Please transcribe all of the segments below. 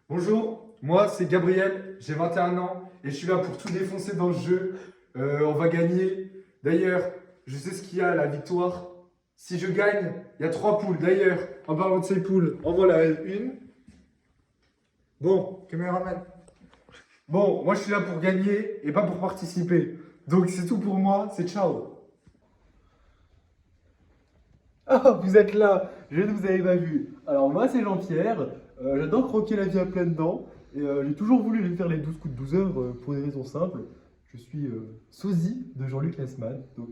Bonjour, moi c'est Gabriel, j'ai 21 ans et je suis là pour tout défoncer dans le jeu. On va gagner. D'ailleurs, je sais ce qu'il y a à la victoire. Si je gagne, il y a 3 poules. D'ailleurs, en parlant de ces poules, en voilà une. Bon, caméraman. Bon, moi je suis là pour gagner et pas pour participer. Donc c'est tout pour moi, c'est ciao. Ah, vous êtes là, je ne vous avais pas vu. Alors moi c'est Jean-Pierre, j'adore croquer la vie à pleines dents et j'ai toujours voulu faire les 12 coups de 12 heures pour des raisons simples. Je suis sosie de Jean-Luc Nesman, donc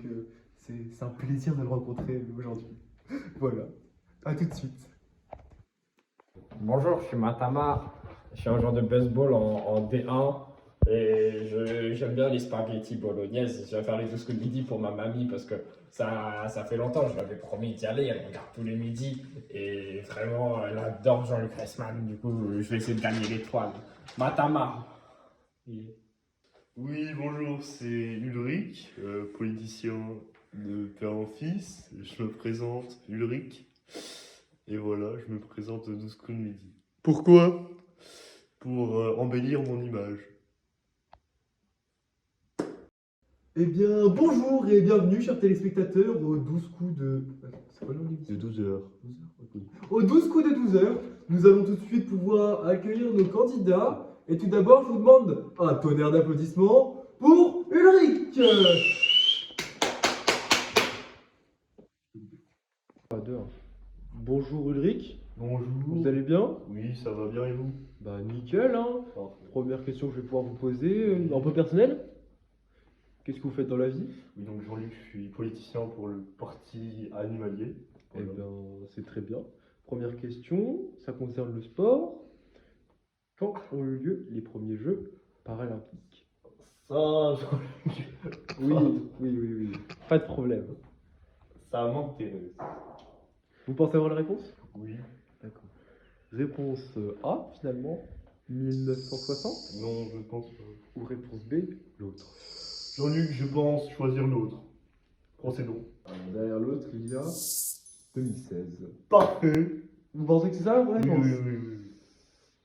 c'est un plaisir de le rencontrer aujourd'hui. Voilà, à tout de suite. Bonjour, je suis Matama. Je suis un joueur de baseball en D1 et j'aime bien les spaghettis bolognaises. Je vais faire les 12 coups de midi pour ma mamie parce que ça fait longtemps. Je l'avais promis d'y aller. Elle regarde tous les midis et vraiment, elle adore Jean-Luc Reichmann. Du coup, je vais essayer de gagner l'étoile. Matama. Et- Oui, bonjour, c'est Ulrich, politicien de père en fils. Je me présente, Ulrich. Et voilà, je me présente 12 coups de midi. Pourquoi? Pour embellir mon image. Eh bien bonjour et bienvenue chers téléspectateurs aux 12 coups de... C'est quoi le nom de l'émission? 12 heures. 12 heures, ok. Aux 12 coups de 12 heures, nous allons tout de suite pouvoir accueillir nos candidats. Et tout d'abord, je vous demande un tonnerre d'applaudissements pour Ulrich. Bonjour Ulrich, Bonjour. vous allez bien? Oui, ça va bien et vous? Bah nickel hein. Parfait. Première question que je vais pouvoir vous poser, un peu personnelle. Qu'est-ce que vous faites dans la vie? Oui, donc Jean-Luc, je suis politicien pour le parti animalier. Eh Voilà. bien, c'est très bien. Première question, ça concerne le sport. Quand ont eu lieu les premiers Jeux paralympiques? Ça, Jean-Luc, Oui, oui. Pas de problème. ça m'intéresse. Vous pensez avoir la réponse? Oui. D'accord. Réponse A, finalement, 1960. Non, je pense pas. Ou réponse B, l'autre. Jean-Luc, je pense choisir l'autre. Procédons. Derrière l'autre, il y a 2016. Parfait. Vous pensez que c'est ça la bonne Oui, réponse? oui.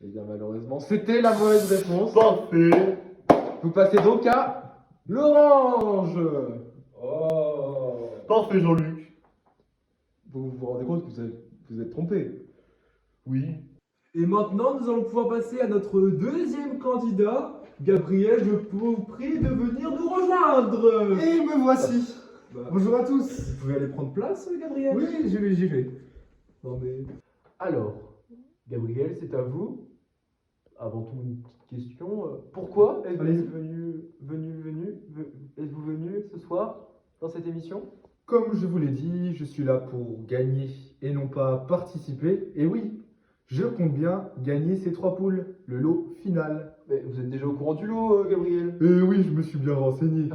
Eh bien, malheureusement, c'était la mauvaise réponse. Parfait. Vous passez donc à l'orange. Oh! Parfait, Jean-Luc. Vous vous rendez compte que vous êtes trompé. Oui. Et maintenant, nous allons pouvoir passer à notre deuxième candidat. Gabriel, je vous prie de venir nous rejoindre. Et me voici. Bah, Bonjour à tous. vous pouvez aller prendre place, Gabriel? Oui, j'y vais. Non mais... Alors, Gabriel, c'est à vous. Avant tout, une petite question. Pourquoi êtes-vous Allez-y. êtes-vous venu ce soir dans cette émission? Comme je vous l'ai dit, je suis là pour gagner et non pas participer. Et oui, je compte bien gagner ces 3 poules, le lot final. Mais vous êtes déjà au courant du lot, Gabriel. Et oui, je me suis bien renseigné.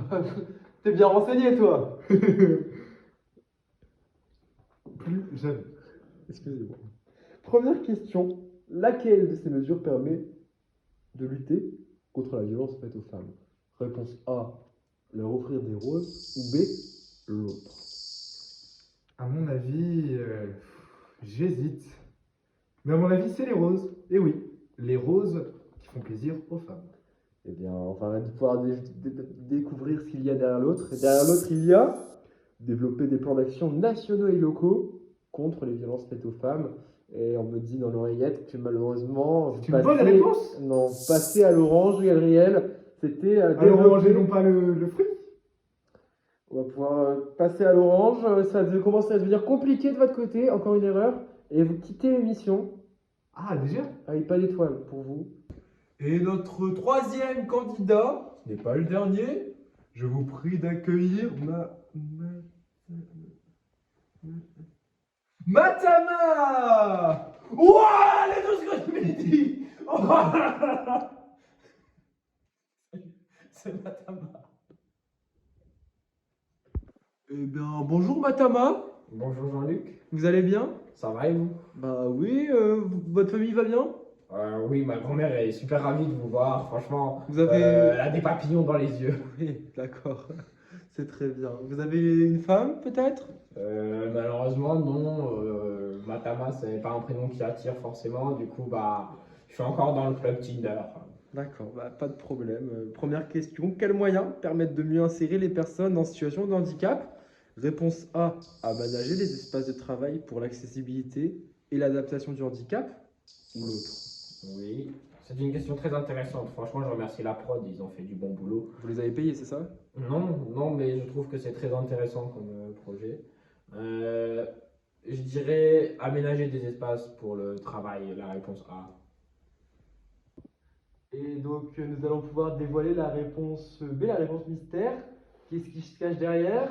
T'es bien renseigné, toi. Plus jamais. Excusez-moi. Première question. Laquelle de ces mesures permet de lutter contre la violence faite aux femmes? Réponse A, leur offrir des roses. Ou B, l'autre. À mon avis, j'hésite. Mais à mon avis, c'est les roses. Et oui, les roses qui font plaisir aux femmes. Eh bien, enfin, on va pouvoir découvrir ce qu'il y a derrière l'autre. Et derrière l'autre, il y a développer des plans d'action nationaux et locaux contre les violences faites aux femmes. Et on me dit dans l'oreillette que malheureusement, vous C'est une bonne passez- réponse. Non, passer à l'orange, Gabriel. C'était à Alors, développer. mangez non pas le fruit. On va pouvoir passer à l'orange. Ça commence à devenir compliqué de votre côté. Encore une erreur. Et vous quittez l'émission Ah, déjà? avec pas d'étoile pour vous. Et notre troisième candidat, ce n'est pas le dernier. Je vous prie d'accueillir Matama. Ouah, les 12 coups de midi. C'est Matama. Eh bien, bonjour Matama. Bonjour Jean-Luc. Vous allez bien? Ça va et vous? Bah oui, votre famille va bien? Oui, ma grand-mère est super ravie de vous voir. Franchement, Vous avez- elle a des papillons dans les yeux. Oui, d'accord. C'est très bien. Vous avez une femme peut-être? Malheureusement, non. Matama, c'est pas un prénom qui attire forcément. Du coup, bah, Je suis encore dans le club Tinder. D'accord, bah, pas de problème. Première question, quels moyens permettent de mieux insérer les personnes en situation de handicap? Réponse A, aménager les espaces de travail pour l'accessibilité et l'adaptation du handicap. Ou l'autre? Oui, c'est une question très intéressante. Franchement, je remercie la prod, ils ont fait du bon boulot. Vous les avez payés, c'est ça? Non, mais je trouve que c'est très intéressant comme projet. Euh, je dirais aménager des espaces pour le travail, la réponse A. Et donc, nous allons pouvoir dévoiler la réponse B, la réponse mystère. Qu'est-ce qui se cache derrière?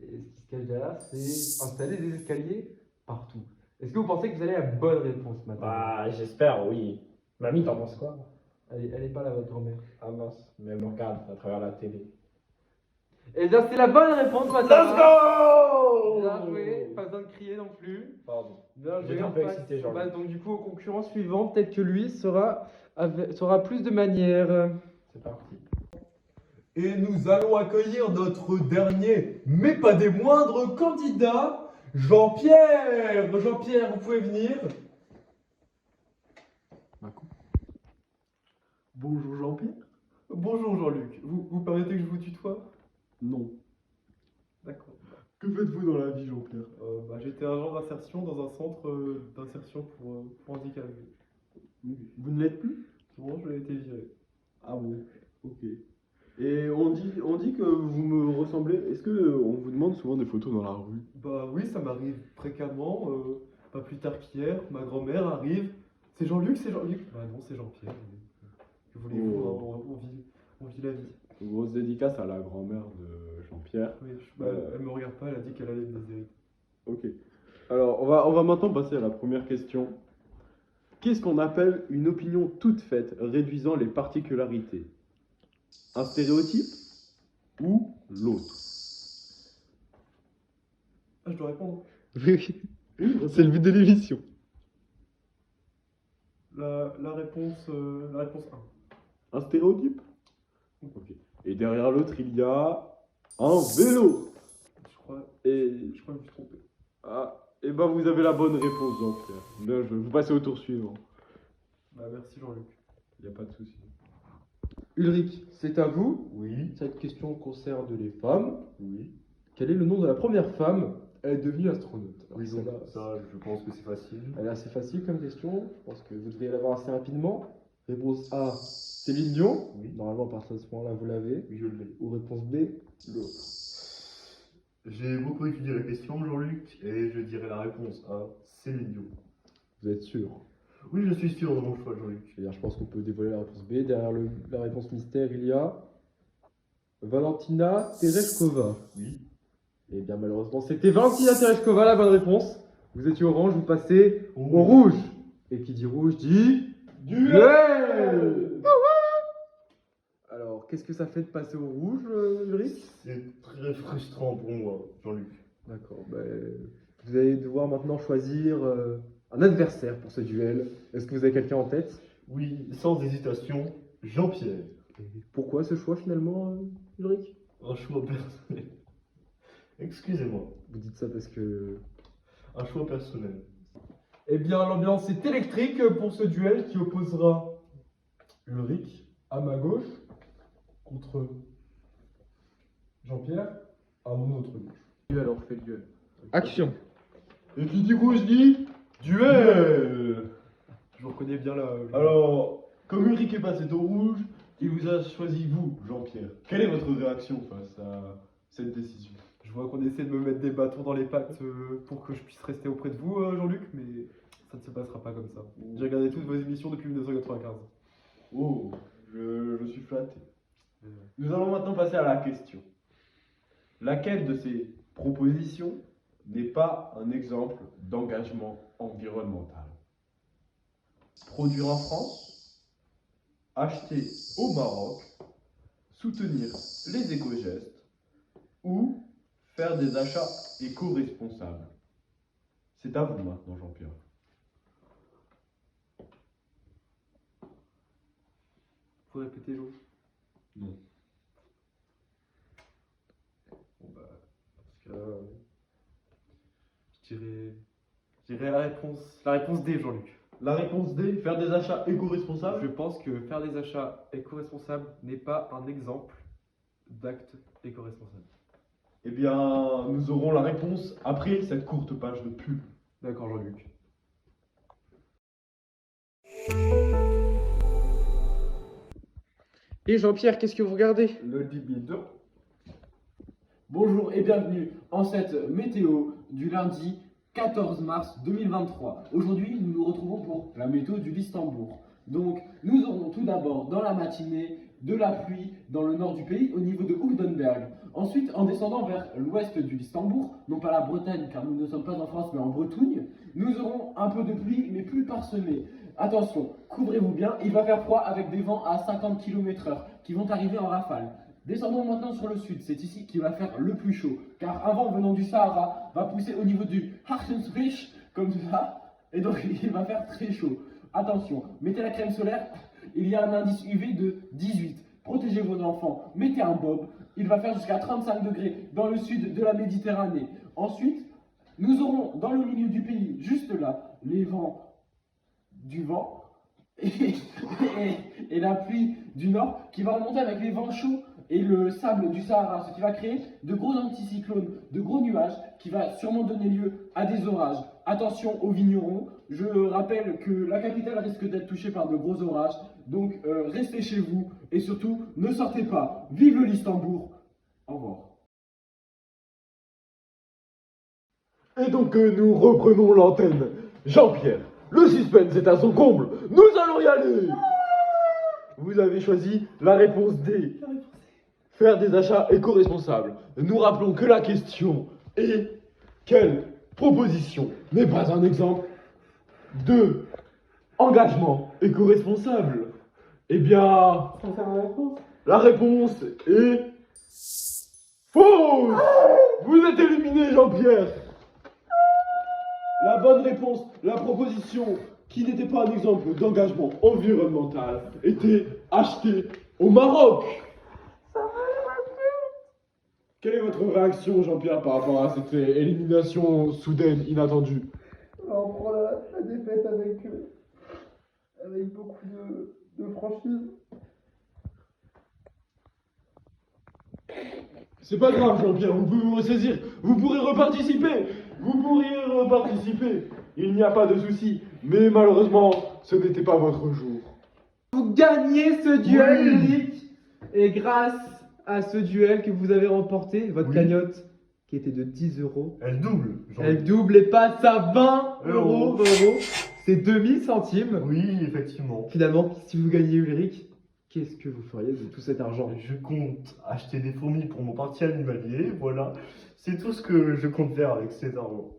Et ce qui se cache derrière, c'est installer des escaliers partout. Est-ce que vous pensez que vous avez la bonne réponse maintenant? Bah, j'espère, oui. Mamie, t'en penses quoi? Elle est pas là, votre grand-mère. Ah mince, mais elle me regarde à travers la télé. Eh bien, c'est la bonne réponse, madame. Let's go! Bien joué, pas besoin de crier non plus. Pardon. Bien J'étais joué, un on peu passe excité, au Jean-Luc. bal. Donc, du coup, au concurrent suivant, peut-être que lui sera plus de manières. C'est parti. Et nous allons accueillir notre dernier, mais pas des moindres candidats, Jean-Pierre. Jean-Pierre, vous pouvez venir. Bonjour Jean-Pierre. Bonjour Jean-Luc. Vous permettez que je vous tutoie? Non. D'accord. Que faites-vous dans la vie Jean-Pierre? J'étais agent d'insertion dans un centre d'insertion pour handicapés. Vous ne l'êtes plus? Bon, je l'ai été viré. Ah bon, ok. Et on dit que vous me ressemblez. Est-ce que on vous demande souvent des photos dans la rue? Bah oui, ça m'arrive fréquemment. Pas plus tard qu'hier, ma grand-mère arrive. C'est Jean-Luc, c'est Jean-Luc. Bah non, c'est Jean-Pierre. Que voulez-vous, hein, on vit la vie. Grosse dédicace à la grand-mère de Jean-Pierre. Oui, elle me regarde pas, elle a dit qu'elle allait me déshériter. Ok. Alors, on va maintenant passer à la première question. Qu'est-ce qu'on appelle une opinion toute faite réduisant les particularités? Un stéréotype ou l'autre? Ah, je dois répondre. Oui, c'est le but de l'émission. La réponse 1. Un stéréotype? Ok. Et derrière l'autre, il y a un vélo. Je crois Et que je me suis trompé. et ben vous avez la bonne réponse, Jean-Pierre. Bien joué. Vous passez au tour suivant. Bah merci Jean-Luc. Il n'y a pas de souci. Ulrich, c'est à vous. Oui, Cette question concerne les femmes. oui. Quel est le nom de la première femme à être devenue astronaute? Alors, Oui, donc celle-là, ça, je pense que c'est facile. elle est assez facile comme question. Je pense que vous devriez l'avoir assez rapidement. Réponse A, Céline Dion. Oui. Normalement, à partir de ce moment-là, vous l'avez. Oui, je l'ai. Ou réponse B, l'autre. J'ai beaucoup étudié la question, Jean-Luc, et je dirais la réponse A, Céline Dion. Vous êtes sûr? Oui, je suis sûr de mon choix, Jean-Luc. Je pense qu'on peut dévoiler la réponse B. Derrière la réponse mystère, il y a Valentina Tereshkova. Oui. Eh bien, malheureusement, c'était Valentina Tereshkova, la bonne réponse. Vous étiez orange, vous passez au rouge. Et qui dit rouge dit duel. Alors, qu'est-ce que ça fait de passer au rouge, Ulrich? C'est très frustrant pour moi, Jean-Luc. D'accord. Vous allez devoir maintenant choisir un adversaire pour ce duel. Est-ce que vous avez quelqu'un en tête? Oui, sans hésitation, Jean-Pierre. Et pourquoi ce choix finalement, Ulrich? Un choix personnel. Excusez-moi, Vous dites ça parce que... un choix personnel. Eh bien, l'ambiance est électrique pour ce duel qui opposera Ulrich à ma gauche contre Jean-Pierre à mon autre gauche. Alors, fait le duel. Action! Et qui dit rouge dit duel. Je vous reconnais bien là. Alors, comme Ulrich est passé au rouge, il vous a choisi vous, Jean-Pierre. Quelle est votre réaction face à cette décision? Je vois qu'on essaie de me mettre des bâtons dans les pattes pour que je puisse rester auprès de vous, Jean-Luc, mais ça ne se passera pas comme ça. J'ai regardé toutes vos émissions depuis 1995. Oh, je suis flatté. Nous allons maintenant passer à la question. Laquelle de ces propositions n'est pas un exemple d'engagement environnemental? Produire en France, acheter au Maroc, soutenir les éco-gestes ou faire des achats éco-responsables? C'est à vous maintenant, Jean-Pierre. Faut répéter, Jean. Non. Bon bah, parce que je dirais la réponse D, Jean-Luc. La réponse D, faire des achats Je éco-responsables. pense que faire des achats éco-responsables n'est pas un exemple d'acte éco-responsable. Eh bien, nous aurons la réponse après cette courte page de pub. D'accord, Jean-Luc. Et Jean-Pierre, qu'est-ce que vous regardez? Le libido. Bonjour et bienvenue en cette météo du lundi 14 mars 2023. Aujourd'hui, nous nous retrouvons pour la météo du Listembourg. Donc, nous aurons tout d'abord dans la matinée de la pluie dans le nord du pays au niveau de Hoedenberg. Ensuite, en descendant vers l'ouest du Listembourg, non pas la Bretagne car nous ne sommes pas en France mais en Bretagne, nous aurons un peu de pluie mais plus parsemée. Attention, couvrez-vous bien, il va faire froid avec des vents à 50 km/h qui vont arriver en rafale. Descendons maintenant sur le sud, c'est ici qu'il va faire le plus chaud, car un vent venant du Sahara va pousser au niveau du Hartensrich, comme ça, et donc il va faire très chaud. Attention, mettez la crème solaire, il y a un indice UV de 18. Protégez vos enfants, mettez un bob, il va faire jusqu'à 35 degrés dans le sud de la Méditerranée. Ensuite, nous aurons dans le milieu du pays, juste là, les vents du vent et la pluie du nord qui va remonter avec les vents chauds et le sable du Sahara, ce qui va créer de gros anticyclones, de gros nuages qui va sûrement donner lieu à des orages. Attention aux vignerons, je rappelle que la capitale risque d'être touchée par de gros orages, donc restez chez vous et surtout ne sortez pas. Vive le Listembourg. Au revoir. Et donc nous reprenons l'antenne. Jean-Pierre, le suspense est à son comble. Nous allons y aller. Vous avez choisi la réponse D. Faire des achats éco-responsables. Nous rappelons que la question est quelle proposition n'est pas un exemple de engagement éco-responsable? Eh bien, la réponse est fausse. Vous êtes éliminé, Jean-Pierre. La bonne réponse, la proposition qui n'était pas un exemple d'engagement environnemental, était achetée au Maroc. Quelle est votre réaction, Jean-Pierre, par rapport à cette élimination soudaine, inattendue? On prend la défaite avec beaucoup de franchise. C'est pas grave, Jean-Pierre, vous pouvez vous ressaisir, vous pourrez reparticiper, vous pourriez reparticiper, il n'y a pas de souci, mais malheureusement, ce n'était pas votre jour. Vous gagnez ce duel, Oui. Eric. Et grâce à ce duel que vous avez remporté, votre Oui. cagnotte, qui était de 10 euros, Elle double. elle double et passe à 20 Euros. euros. C'est 2000 centimes. Oui, effectivement. Finalement, si vous gagnez Ulrich, qu'est-ce que vous feriez de tout cet argent? Je compte acheter des fourmis pour mon parti animalier, voilà. C'est tout ce que je compte faire avec cet argent.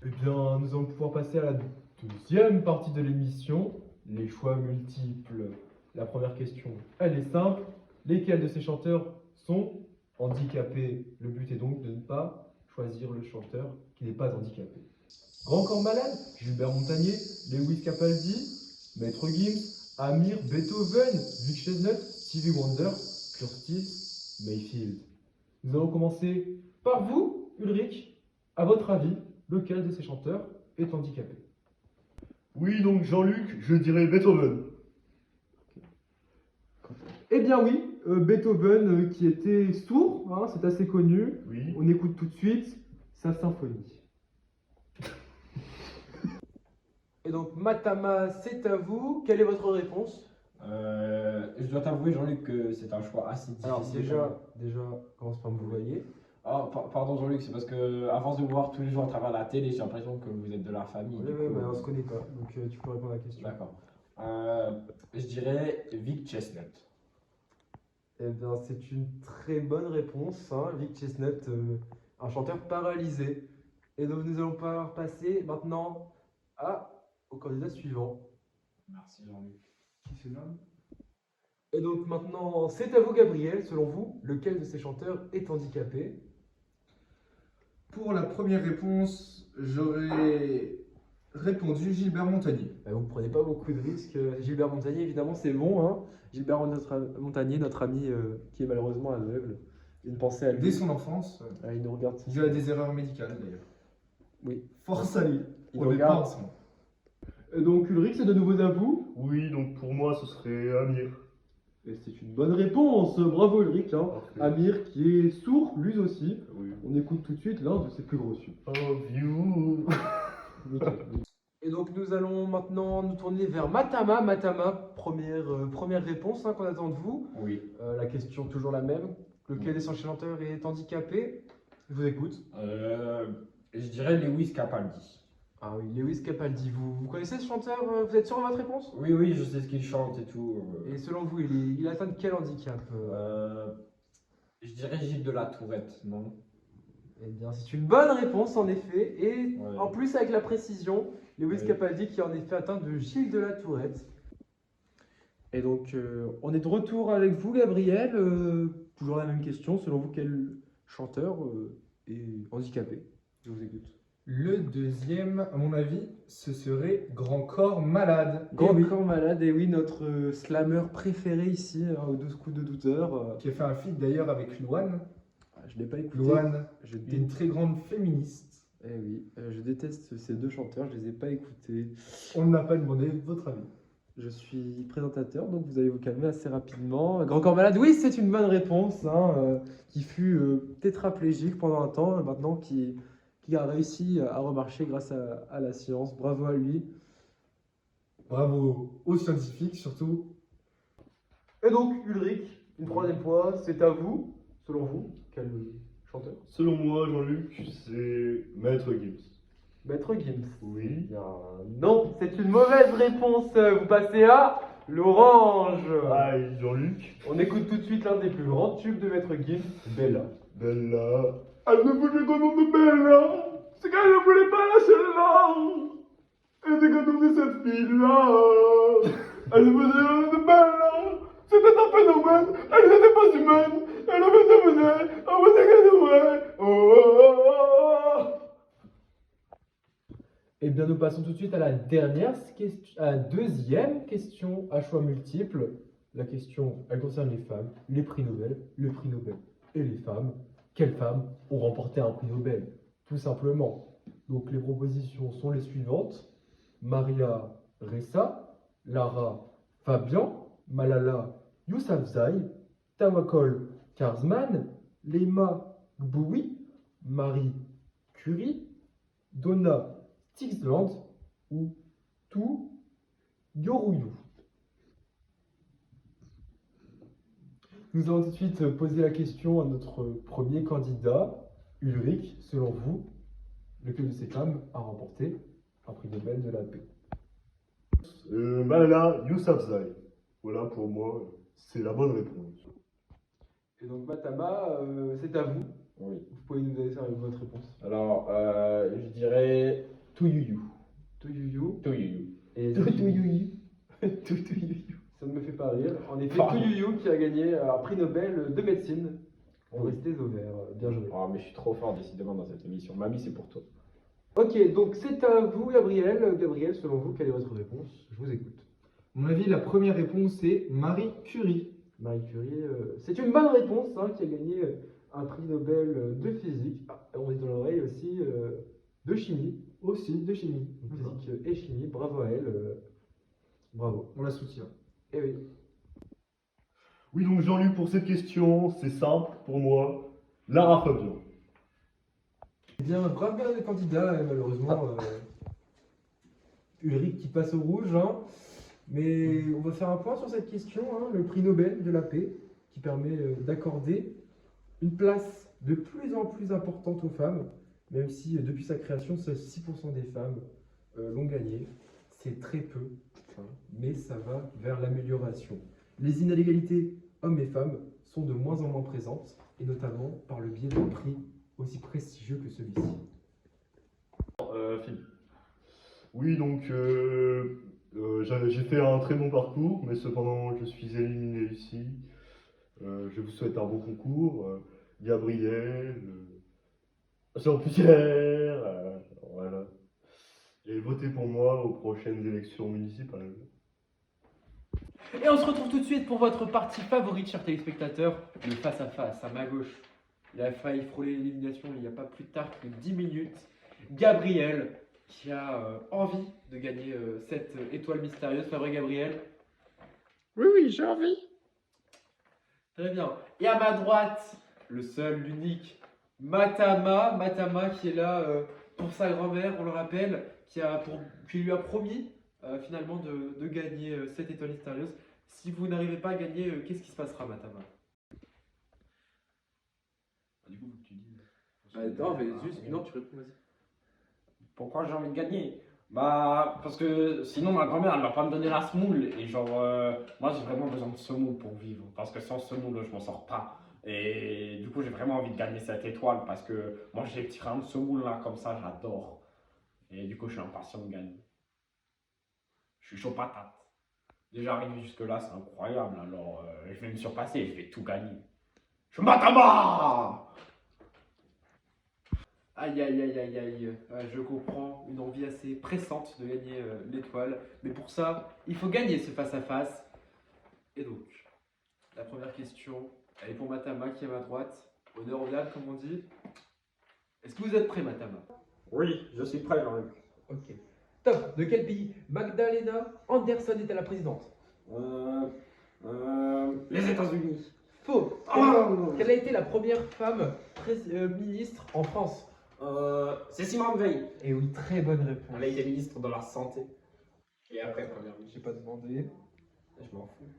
Eh bien, nous allons pouvoir passer à la deuxième partie de l'émission, les choix multiples. La première question, elle est simple. Lesquels de ces chanteurs sont handicapés? Le but est donc de ne pas choisir le chanteur qui n'est pas handicapé. Grand Corps Malade, Gilbert Montagnier, Lewis Capaldi, Maître Gims, Amir, Beethoven, Vic Chesnutt, Stevie Wonder, Curtis Mayfield. Nous allons commencer par vous, Ulrich. À votre avis, lequel de ces chanteurs est handicapé? Oui, donc Jean-Luc, je dirais Beethoven. Eh bien oui, Beethoven qui était sourd, hein, c'est assez connu. Oui. On écoute tout de suite sa symphonie. Et donc Matama, c'est à vous. Quelle est votre réponse? Je dois t'avouer, Jean-Luc, que c'est un choix assez difficile. Alors déjà, commence par me vous voyez. Ah, pardon, Jean-Luc, c'est parce que à force de vous voir tous les jours à travers la télé, j'ai l'impression que vous êtes de la famille. Oui, du oui, coup, mais on se connaît pas, donc tu peux répondre à la question. D'accord. Je dirais Vic Chesnutt. Eh bien, c'est une très bonne réponse, hein. Vic Chesnutt, un chanteur paralysé. Et donc nous allons pouvoir passer maintenant au candidat suivant. Merci, Jean-Luc. Qui se nomme? Et donc maintenant, c'est à vous, Gabriel. Selon vous, lequel de ces chanteurs est handicapé? Pour la première réponse, j'aurais répondu Gilbert Montagnier. Vous ne prenez pas beaucoup de risques. Gilbert Montagnier, évidemment, c'est bon, hein. Gilbert Montagnier, notre ami qui est malheureusement aveugle. Une pensée à lui. Dès son enfance, Il nous regarde. dû à des erreurs médicales d'ailleurs. Oui. Force à lui. Il Pour nous les regarde. pansements. Et donc Ulrich, c'est de nouveau à vous. Oui, donc pour moi, ce serait Amir. Et c'est une bonne réponse. Bravo Ulrich. Hein. Parfait. Amir qui est sourd, lui aussi. Oui. On écoute tout de suite l'un de ses plus gros succès. Oh, you. Et donc nous allons maintenant nous tourner vers Matama. Matama, première réponse hein, qu'on attend de vous. Oui. La question toujours la même. Lequel des chanteurs est handicapé? Je vous écoute. Je dirais Lewis Capaldi. Ah oui, Lewis Capaldi. Vous connaissez ce chanteur? Vous êtes sûr de votre réponse? Oui, oui, je sais ce qu'il chante et tout. Et selon vous, il atteint de quel handicap? Je dirais Gilles de la Tourette, non? Eh bien, c'est une bonne réponse en effet. Et Ouais. en plus, avec la précision, Lewis Oui. Capaldi qui est en effet atteint de Gilles de la Tourette. Et donc, on est de retour avec vous, Gabriel. Toujours la même question. Selon vous, quel chanteur est handicapé? Je vous écoute. Le deuxième, à mon avis, ce serait Grand Corps Malade. Grand Eh oui, Corps Malade, et oui, notre slammer préféré ici, aux 12 coups de douteur. qui a fait un feat d'ailleurs avec Louane. Je ne l'ai pas écouté. Louane, Je qui est une très grande féministe. Eh oui, je déteste ces deux chanteurs, je les ai pas écoutés. On n'a pas demandé votre avis. Je suis présentateur, donc vous allez vous calmer assez rapidement. Grand Corps Malade, oui, c'est une bonne réponse, hein, qui fut tétraplégique pendant un temps, maintenant qui a réussi à remarcher grâce à la science. Bravo à lui. Bravo aux scientifiques surtout. Et donc Ulrich, une troisième fois, c'est à vous. Selon vous, quel chanteur? Selon moi, Jean-Luc, c'est Maître Gims. Maître Gims. Oui. Bien, non, c'est une mauvaise réponse. Vous passez à l'orange. Aïe, Jean-Luc. On écoute tout de suite l'un des plus grands tubes de Maître Gims, Bella. Bella. Elle ne voulait qu'un nom de Bella. C'est qu'elle ne voulait pas la celle-là. Elle était qu'un nom de cette fille-là. Elle faisait un nom de Bella. C'était un phénomène. Elle n'était pas humaine. Elle avait devenue. Oh, c'est qu'elle devrait. Oh, oh, oh, oh. Eh bien, nous passons tout de suite à la à la deuxième question à choix multiples. La question, elle concerne les femmes, les prix Nobel, le prix Nobel et les femmes. Quelles femmes ont remporté un prix Nobel? Tout simplement. Donc, les propositions sont les suivantes. Maria Ressa, Lara Fabian, Malala Yousafzai, Tawakkol Karzman, Lema Gbooui, Marie Curie, Donna Strickland ou Tu Yoruyu. Nous allons tout de suite poser la question à notre premier candidat, Ulrich. Selon vous, lequel de ces femmes a remporté un prix Nobel de la paix? Malala Yousafzai. Voilà, pour moi, c'est la bonne réponse. Et donc Matama, c'est à vous. Oui. Vous pouvez nous donner votre réponse. Alors, je dirais Tuyuyu. Tuyuyu. Tuyuyu. Et Tuyuyu. ça ne me fait pas rire. En effet, Pardon. Tuyuyu qui a gagné un prix Nobel de médecine pour Oui. rester ovaires. Bien joué. Ah, mais je suis trop fort décidément dans cette émission. Mamie, c'est pour toi. Ok, donc c'est à vous, Gabriel. Gabriel, selon vous, quelle est votre réponse? Je vous écoute. À mon avis, la première réponse c'est Marie Curie. Marie Curie, c'est une bonne réponse, hein, qui a gagné un prix Nobel de physique. Ah, on est dans l'oreille aussi de chimie. Aussi de chimie. Donc, physique et chimie, bravo à elle. Bravo. On la soutient. Eh oui. Oui, donc Jean-Luc, pour cette question, c'est simple pour moi. Lara Fabian. Eh bien, bravo à les candidats, et malheureusement, Ulrich qui passe au rouge. Hein. Mais on va faire un point sur cette question, hein, le prix Nobel de la paix, qui permet d'accorder une place de plus en plus importante aux femmes, même si depuis sa création, seuls 6% des femmes l'ont gagné. C'est très peu, hein, mais ça va vers l'amélioration. Les inégalités hommes et femmes sont de moins en moins présentes, et notamment par le biais d'un prix aussi prestigieux que celui-ci. Philippe. Oui, donc j'ai fait un très bon parcours, mais cependant je suis éliminé ici. Je vous souhaite un bon concours. Gabriel, Jean-Pierre, voilà. Et votez pour moi aux prochaines élections municipales. Et on se retrouve tout de suite pour votre partie favorite, chers téléspectateurs, le face-à-face à ma gauche. Il a failli frôler l'élimination il n'y a pas plus tard que 10 minutes. Gabriel, qui a envie de gagner cette étoile mystérieuse. Pas vrai, Gabriel? Oui, oui, j'ai envie. Très bien. Et à ma droite, le seul, l'unique, Matama qui est là pour sa grand-mère, on le rappelle, qui lui a promis finalement de gagner cette étoile mystérieuse. Si vous n'arrivez pas à gagner, qu'est-ce qui se passera, Matama? Du coup, faut que tu dises. Non, mais juste, non, tu réponds, vas-y. Pourquoi j'ai envie de gagner? Bah, parce que sinon ma grand-mère elle va pas me donner la semoule. Et genre, moi j'ai vraiment besoin de semoule pour vivre. Parce que sans semoule, je m'en sors pas. Et du coup, j'ai vraiment envie de gagner cette étoile. Parce que moi j'ai les petits rayons de semoule là, comme ça, j'adore. Et du coup, je suis impatient de gagner. Je suis chaud patate. Déjà arrivé jusque-là, c'est incroyable. Alors, je vais me surpasser, je vais tout gagner. Je suis Matama! Aïe, aïe, aïe, aïe, aïe. Je comprends une envie assez pressante de gagner l'étoile. Mais pour ça, il faut gagner ce face-à-face. Et donc, la première question, elle est pour Matama qui est à ma droite. Honneur aux dames, comme on dit. Est-ce que vous êtes prêt, Matama? Oui, je suis prêt, Jean-Luc. Ok. Top. De quel pays Magdalena Anderson était la présidente? Les États-Unis. Faux. Oh Quelle a été la première femme ministre en France? C'est Simone Veil. Et oui, très bonne réponse. Elle a été ministre de la Santé. Et après, première ministre. J'ai pas demandé. Je m'en fous.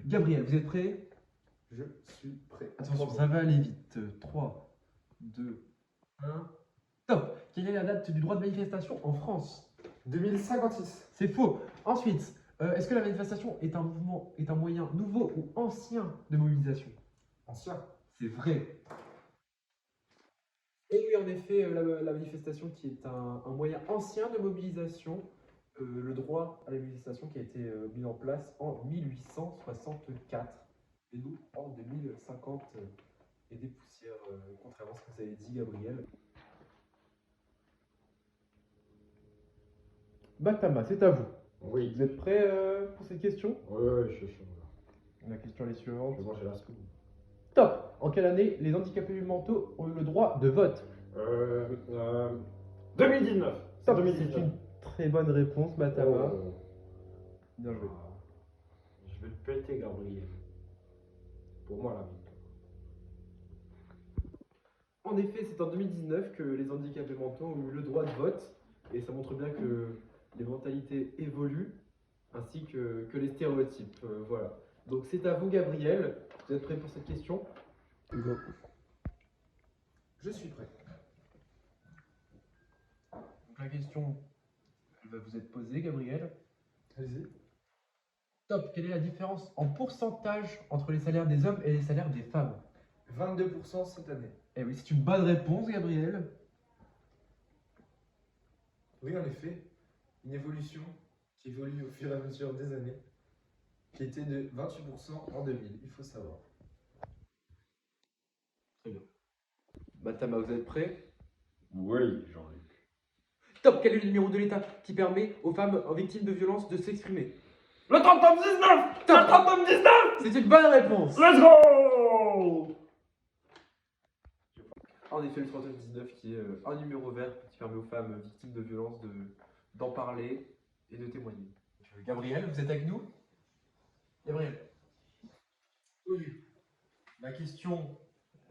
Gabriel, vous êtes prêt? Je suis prêt. Attention, ça va aller vite. 3, 2, 1. Top. Quelle est la date du droit de manifestation en France? 2056. C'est faux. Ensuite, est-ce que la manifestation est un mouvement, est un moyen nouveau ou ancien de mobilisation? Ancien. C'est vrai. Et oui, en effet, la manifestation qui est un moyen ancien de mobilisation, le droit à la manifestation qui a été mis en place en 1864 et nous en 2050 et des poussières, contrairement à ce que vous avez dit, Gabriel. Matama, c'est à vous. Oui. Vous êtes prêts pour cette question? Oui, je suis chaud. La question est la suivante. Je vais manger la soupe. Top. En quelle année les handicapés mentaux ont eu le droit de vote? 2019. Top. 2019. C'est une très bonne réponse, Matama. Oh. Bien joué. Je vais le péter, Gabriel. Pour moi, la victoire. En effet, c'est en 2019 que les handicapés mentaux ont eu le droit de vote et ça montre bien que les mentalités évoluent ainsi que les stéréotypes. Voilà. Donc c'est à vous, Gabriel. Vous êtes prêt pour cette question? Je suis prêt. Donc la question, elle va vous être posée, Gabriel. Allez-y. Top. Quelle est la différence en pourcentage entre les salaires des hommes et les salaires des femmes? 22% cette année. Eh oui, c'est une bonne réponse, Gabriel. Oui, en effet, une évolution qui évolue au fur et à mesure des années, qui était de 28% en 2000, il faut savoir. Matama, vous êtes prêt? Oui, Jean-Luc. Top. Quel est le numéro de l'État qui permet aux femmes victimes de violences de s'exprimer? Le 39-19. Top. Le 39-19. C'est une bonne réponse. Let's go. En effet, le 3919 qui est un numéro vert qui permet aux femmes victimes de violences d'en parler et de témoigner. Gabriel, vous êtes avec nous? Gabriel. Oui. La question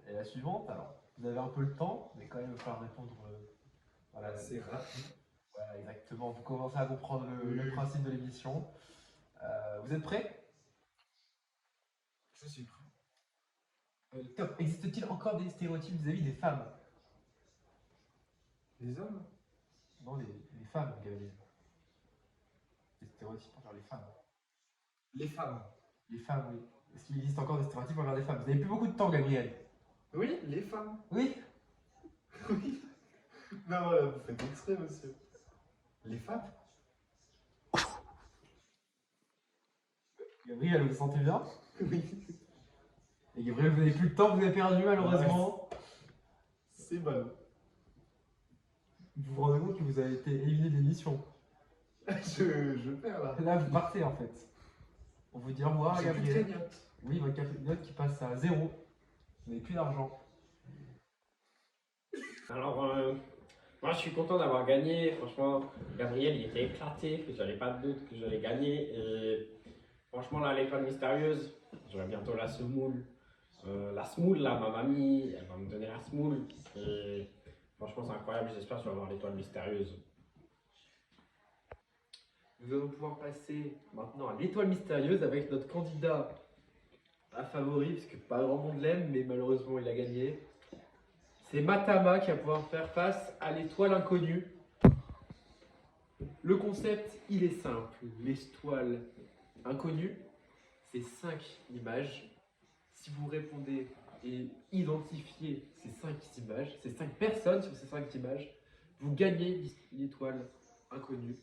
est la suivante. Alors, vous avez un peu le temps, mais quand même, il va falloir répondre. Voilà, C'est rapide. voilà, exactement. Vous commencez à comprendre le principe de l'émission. Vous êtes prêts? Je suis prêt. Top. Existe-t-il encore des stéréotypes vis-à-vis des femmes? Les hommes? Non, les femmes, Gabriel. Des stéréotypes envers les femmes. Les femmes. Les femmes, oui. Est-ce qu'il existe encore des stéréotypes envers des femmes? Vous n'avez plus beaucoup de temps, Gabriel. Oui, les femmes. Oui. Oui. Non, voilà, vous faites exprès, monsieur. Les femmes? Gabriel, vous vous sentez bien? Oui. Et Gabriel, vous n'avez plus le temps, vous avez perdu malheureusement. C'est mal. Vous vous rendez compte que vous avez été éliminé de l'émission. Je perds là. Là, vous partez en fait. On vous dit au revoir, J'ai plus de Gabriel. cagnotte. Oui, votre cagnotte qui passe à 0. Vous n'avez plus d'argent. Alors, moi je suis content d'avoir gagné. Franchement, Gabriel il était éclaté, que j'avais pas de doute que j'allais gagner. Et franchement, là, l'étoile mystérieuse, j'aurai bientôt la semoule. La semoule, là, ma mamie, elle va me donner la semoule. Et franchement, c'est incroyable. J'espère que je vais avoir l'étoile mystérieuse. Nous allons pouvoir passer maintenant à l'étoile mystérieuse avec notre candidat à favori, parce que pas grand monde l'aime, mais malheureusement il a gagné. C'est Matama qui va pouvoir faire face à l'étoile inconnue. Le concept, il est simple. L'étoile inconnue, c'est 5 images. Si vous répondez et identifiez ces 5 images, ces 5 personnes sur ces 5 images, vous gagnez l'étoile inconnue.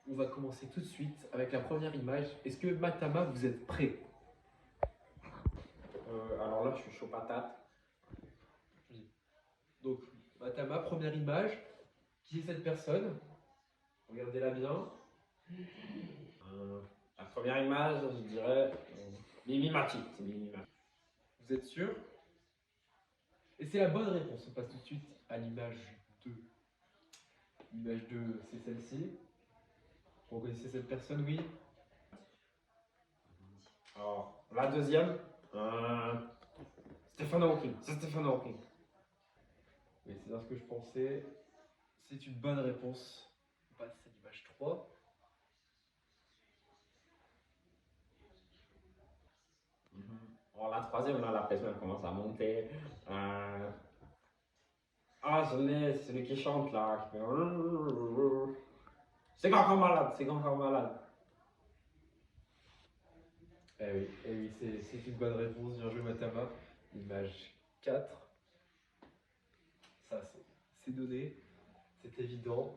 On va commencer tout de suite avec la première image. Est-ce que Matama, vous êtes prêt? Alors là, je suis chaud patate. Donc, Matama, première image. Qui est cette personne? Regardez-la bien. La première image, je dirais Mimi Mati. C'est Mimi Mati. Vous êtes sûr? Et c'est la bonne réponse. On passe tout de suite à l'image 2. L'image 2, c'est celle-ci. Vous reconnaissez cette personne, oui? Alors, la deuxième, Stephen Hawking. C'est Stephen Hawking. Oui, c'est bien ce que je pensais. C'est une bonne réponse. On passe à l'image 3. Alors, la troisième, là, la pression elle commence à monter. Ah, je l'ai, c'est celui qui chante là. Qui fait... C'est grand corps malade, c'est grand corps malade. Eh oui, c'est une bonne réponse. Bien joué, Matama. Image 4. Ça, c'est donné. C'est évident.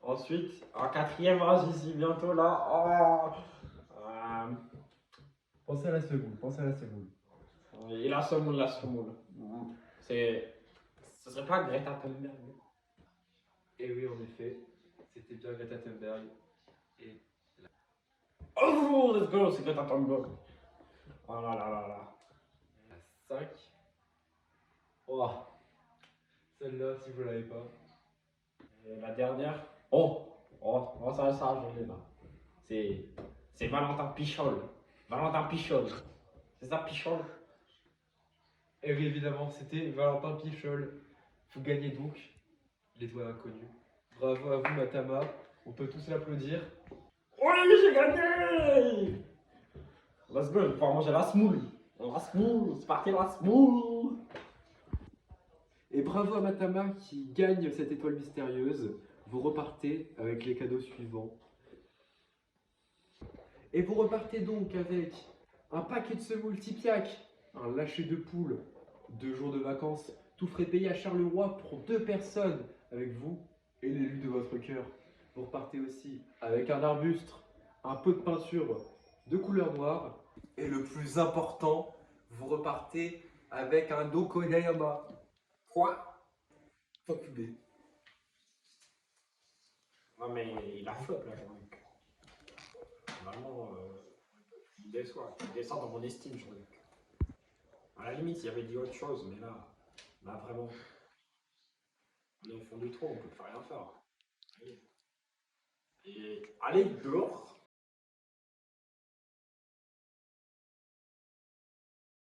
Ensuite, en quatrième, j'y suis bientôt là. Pensez à la semoule. Pensez à la semoule. Et la semoule, la semoule. Ce serait pas Greta Thunberg. Et oui, en effet, c'était bien Greta Thunberg. Et Oh, let's go, c'est Greta Thunberg. Oh là là là là. la 5. Oh, celle-là, si vous l'avez pas. Et la dernière. Ça, je l'ai là. C'est Valentin Pichol. Valentin Pichol. C'est ça, Pichol? Et oui, évidemment, c'était Valentin Pichol. Vous gagnez donc l'étoile inconnue. Bravo à vous, Matama. On peut tous l'applaudir. Oui, j'ai gagné! Let's go, je vais pouvoir manger la semoule. La semoule, c'est parti la semoule. Et bravo à Matama qui gagne cette étoile mystérieuse. Vous repartez avec les cadeaux suivants. Et vous repartez donc avec un paquet de semoule Tipiak, un lâcher de poule, 2 jours de vacances, tout frais payé à Charleroi pour 2 personnes, avec vous et l'élu de votre cœur. Vous repartez aussi avec un arbuste, un pot de peinture de couleur noire, et le plus important, vous repartez avec un Dokoyama. Quoi? T'enculé. Non mais il a flop là, Jean-Luc. Vraiment, il déçoit. Il descend dans mon estime, Jean-Luc. À la limite, il avait dit autre chose, mais là vraiment, on est au fond du trou, on peut plus rien faire. Et allez dehors.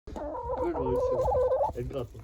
Ouais, j'aurais réussi. Elle gratte.